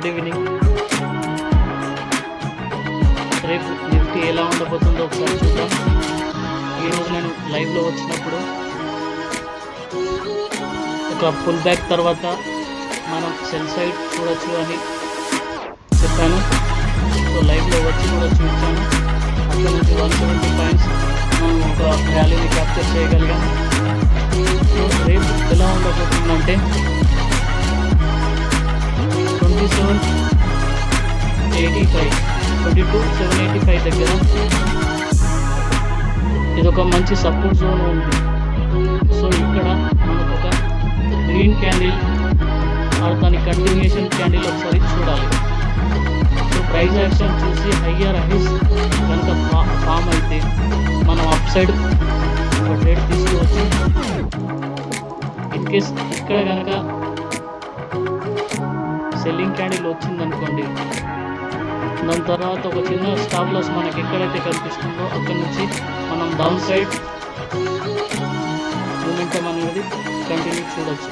Good evening. రేపు Nifty ఎలా ఉండబోతుందో ఒకసారి చూద్దాం. ఈరోజు నేను లైవ్లో వచ్చినప్పుడు ఒక పుల్ బ్యాక్ తర్వాత మనం సెల్ సైడ్ చూడొచ్చు అని చెప్పాను. సో లైవ్లో వచ్చి కూడా చూపించాను. అక్కడ నుంచి 170 పాయింట్స్ మనం ఒక ర్యాలీని క్యాప్చర్ చేయగలిగాం. సో రేపు ఎలా ఉండబోతుందంటే 22,785 దగ్గర ఇది ఒక మంచి సపోర్ట్ జోన్ ఉంది. సో ఇక్కడ మనకు ఒక గ్రీన్ క్యాండిల్ దాని కంటిన్యూషన్ క్యాండిల్ ఒకసారి చూడాలి. సో ప్రైస్ యాక్షన్ చూసి హయ్యర్ హైస్ కనుక ఫామ్ అయితే మనం అప్ సైడ్ ఒక ట్రేడ్ తీసుకోవచ్చు. ఇన్ కేస్ ఇక్కడ కనుక సెల్లింగ్ క్యాండిల్ వచ్చిందనుకోండి, దాని తర్వాత ఒక చిన్న స్టాప్ లాస్ మనకి ఎక్కడైతే కనిపిస్తుందో అక్కడ నుంచి మనం డౌన్ సైడ్ మూమెంటం అనేది కంటిన్యూ చూడొచ్చు.